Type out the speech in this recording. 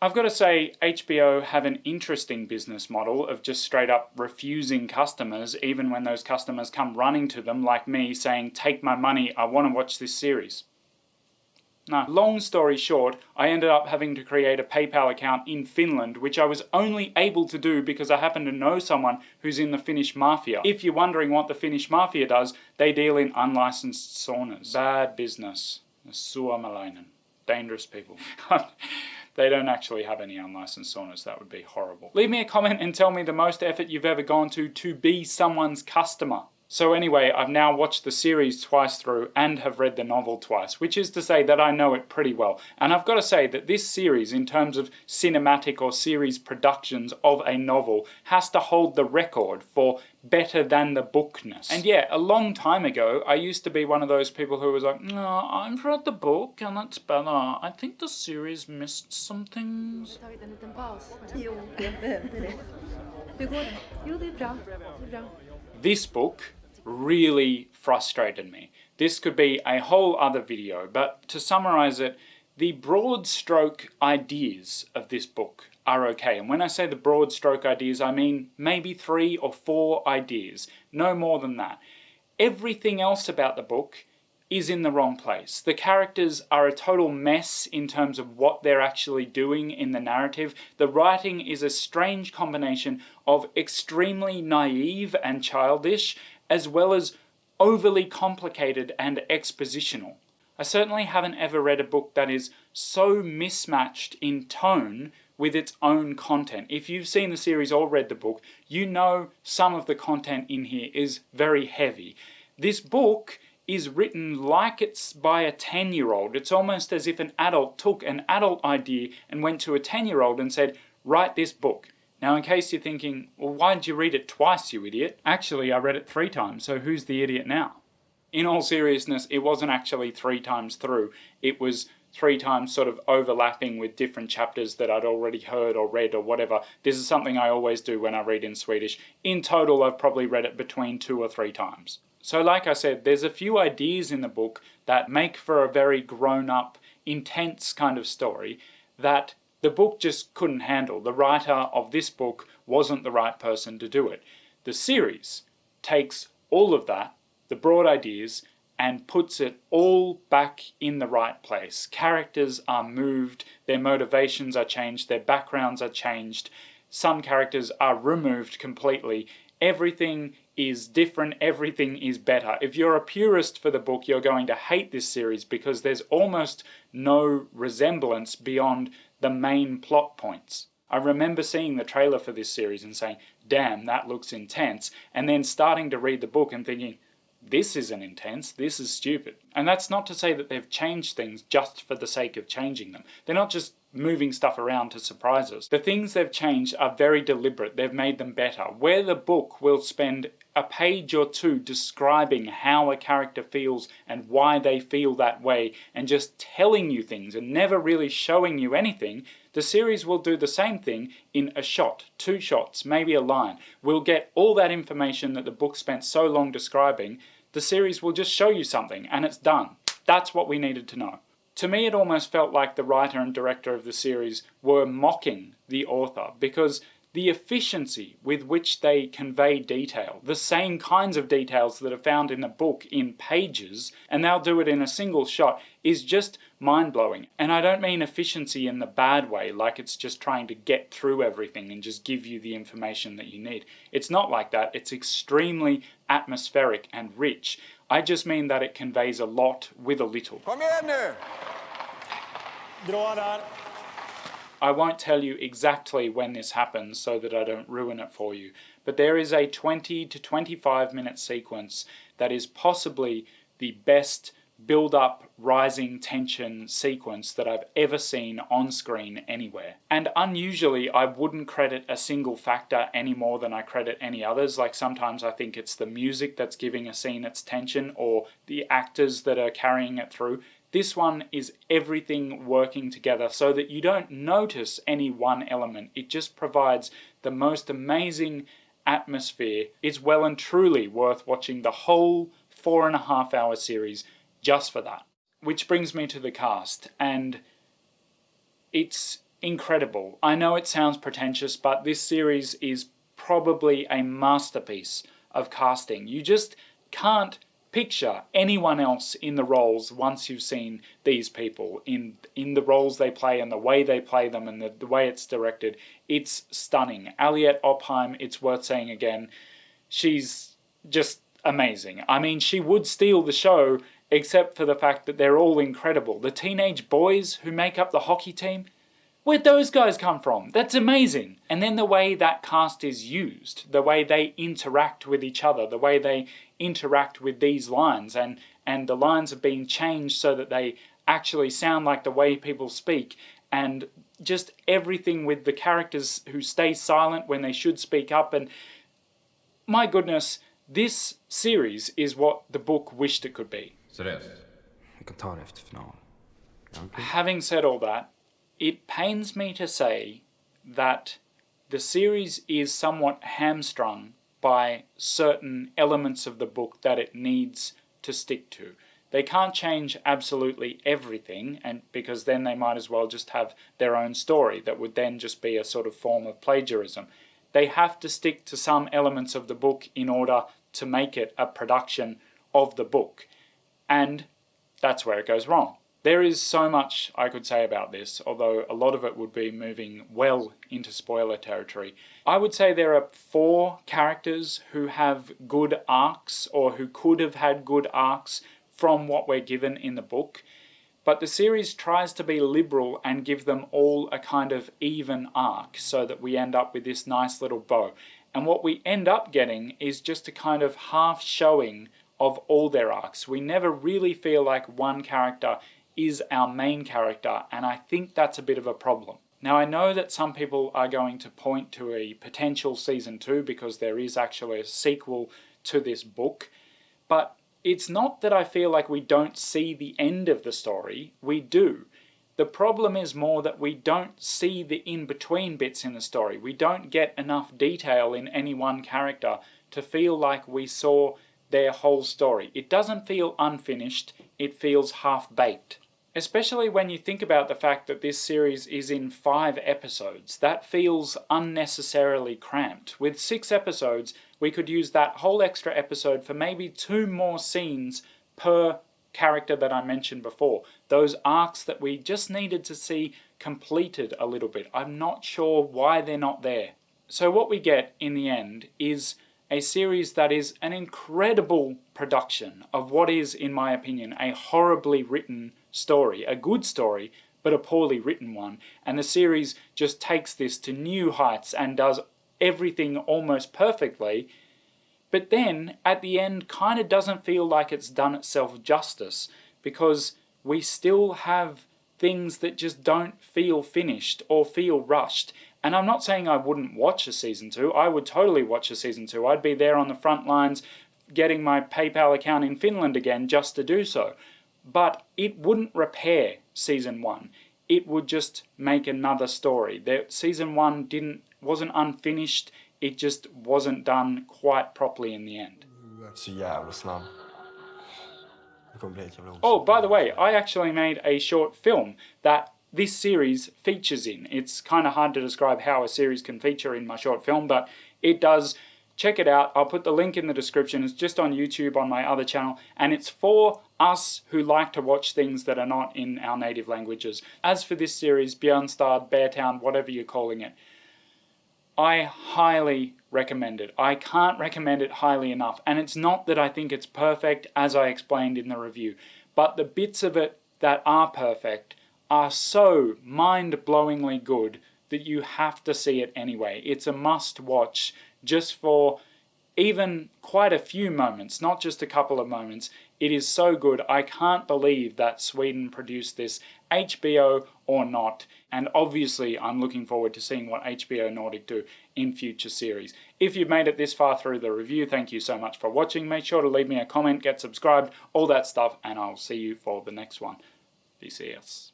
I've got to say, HBO have an interesting business model of just straight up refusing customers, even when those customers come running to them like me saying, take my money, I want to watch this series. No. Long story short, I ended up having to create a PayPal account in Finland, which I was only able to do because I happen to know someone who's in the Finnish mafia. If you're wondering what the Finnish mafia does, they deal in unlicensed saunas. Bad business. Suomalainen. Dangerous people. They don't actually have any unlicensed saunas. That would be horrible. Leave me a comment and tell me the most effort you've ever gone to be someone's customer. So anyway, I've now watched the series twice through and have read the novel twice, which is to say that I know it pretty well. And I've got to say that this series, in terms of cinematic or series productions of a novel, has to hold the record for better than the bookness. And yeah, a long time ago, I used to be one of those people who was like, no, I've read the book and it's better. I think the series missed some things. This book really frustrated me. This could be a whole other video, but to summarize it, the broad stroke ideas of this book are okay. And when I say the broad stroke ideas, I mean maybe 3 or 4 ideas, no more than that. Everything else about the book is in the wrong place. The characters are a total mess in terms of what they're actually doing in the narrative. The writing is a strange combination of extremely naive and childish, as well as overly complicated and expositional. I certainly haven't ever read a book that is so mismatched in tone with its own content. If you've seen the series or read the book, you know some of the content in here is very heavy. This book is written like it's by a 10-year-old. It's almost as if an adult took an adult idea and went to a 10-year-old and said, write this book. Now, in case you're thinking, well, why did you read it twice, you idiot? Actually, I read it 3 times, so who's the idiot now? In all seriousness, it wasn't actually 3 times through. It was 3 times sort of overlapping with different chapters that I'd already heard or read or whatever. This is something I always do when I read in Swedish. In total, I've probably read it between 2 or 3 times. So like I said, there's a few ideas in the book that make for a very grown-up, intense kind of story that the book just couldn't handle. The writer of this book wasn't the right person to do it. The series takes all of that, the broad ideas, and puts it all back in the right place. Characters are moved, their motivations are changed, their backgrounds are changed, some characters are removed completely. Everything is different, everything is better. If you're a purist for the book, you're going to hate this series because there's almost no resemblance beyond the main plot points. I remember seeing the trailer for this series and saying, damn, that looks intense, and then starting to read the book and thinking, this isn't intense, this is stupid. And that's not to say that they've changed things just for the sake of changing them. They're not just moving stuff around to surprise us. The things they've changed are very deliberate, they've made them better. Where the book will spend a page or 2 describing how a character feels and why they feel that way and just telling you things and never really showing you anything, the series will do the same thing in a shot, 2 shots, maybe a line. We'll get all that information that the book spent so long describing. The series will just show you something and it's done. That's what we needed to know. To me, it almost felt like the writer and director of the series were mocking the author because the efficiency with which they convey detail, the same kinds of details that are found in the book in pages, and they'll do it in a single shot, is just mind-blowing. And I don't mean efficiency in the bad way, like it's just trying to get through everything and just give you the information that you need. It's not like that. It's extremely atmospheric and rich. I just mean that it conveys a lot with a little. Kom igen nu! Dra där. I won't tell you exactly when this happens so that I don't ruin it for you, but there is a 20 to 25 minute sequence that is possibly the best build-up, rising tension sequence that I've ever seen on screen anywhere. And unusually, I wouldn't credit a single factor any more than I credit any others. Like sometimes I think it's the music that's giving a scene its tension or the actors that are carrying it through. This one is everything working together so that you don't notice any one element. It just provides the most amazing atmosphere. It's well and truly worth watching the whole 4.5 hour series just for that. Which brings me to the cast, and it's incredible. I know it sounds pretentious, but this series is probably a masterpiece of casting. You just can't picture anyone else in the roles once you've seen these people in the roles they play and the way they play them and the way it's directed. It's stunning. Aliette Oppheim, it's worth saying again, she's just amazing. I mean, she would steal the show except for the fact that they're all incredible. The teenage boys who make up the hockey team, where'd those guys come from? That's amazing. And then the way that cast is used, the way they interact with each other, the way they interact with these lines, and the lines are being changed so that they actually sound like the way people speak, and just everything with the characters who stay silent when they should speak up. And my goodness, this series is what the book wished it could be. Seriöst? Vi kan ta det efter final. Having said all that, it pains me to say that the series is somewhat hamstrung by certain elements of the book that it needs to stick to. They can't change absolutely everything, and because then they might as well just have their own story that would then just be a sort of form of plagiarism. They have to stick to some elements of the book in order to make it a production of the book. And that's where it goes wrong. There is so much I could say about this, although a lot of it would be moving well into spoiler territory. I would say there are 4 characters who have good arcs, or who could have had good arcs from what we're given in the book, but the series tries to be liberal and give them all a kind of even arc so that we end up with this nice little bow. And what we end up getting is just a kind of half showing of all their arcs. We never really feel like one character is our main character, and I think that's a bit of a problem. Now, I know that some people are going to point to a potential season 2 because there is actually a sequel to this book, but it's not that I feel like we don't see the end of the story. We do. The problem is more that we don't see the in-between bits in the story. We don't get enough detail in any one character to feel like we saw their whole story. It doesn't feel unfinished, it feels half-baked. Especially when you think about the fact that this series is in 5 episodes. That feels unnecessarily cramped. With 6 episodes, we could use that whole extra episode for maybe 2 more scenes per character that I mentioned before. Those arcs that we just needed to see completed a little bit. I'm not sure why they're not there. So what we get in the end is a series that is an incredible production of what is, in my opinion, a horribly written story. A good story, but a poorly written one. And the series just takes this to new heights and does everything almost perfectly, but then at the end kind of doesn't feel like it's done itself justice, because we still have things that just don't feel finished or feel rushed. And I'm not saying I wouldn't watch a season 2. I would totally watch a season 2. I'd be there on the front lines getting my PayPal account in Finland again just to do so. But it wouldn't repair season 1. It would just make another story. Season 1 wasn't unfinished. It just wasn't done quite properly in the end. Så jävla snabb. Det kommer bli helt jävla Oh, by the way, I actually made a short film that this series features in. It's kind of hard to describe how a series can feature in my short film, but it does. Check it out. I'll put the link in the description. It's just on YouTube on my other channel, and it's for us who like to watch things that are not in our native languages. As for this series, Björnstad, Beartown, whatever you're calling it, I highly recommend it. I can't recommend it highly enough. And it's not that I think it's perfect, as I explained in the review, but the bits of it that are perfect are so mind-blowingly good that you have to see it anyway. It's a must-watch just for even quite a few moments, not just a couple of moments. It is so good. I can't believe that Sweden produced this, HBO or not. And obviously I'm looking forward to seeing what HBO Nordic do in future series. If you've made it this far through the review, thank you so much for watching. Make sure to leave me a comment, get subscribed, all that stuff, and I'll see you for the next one. VCS.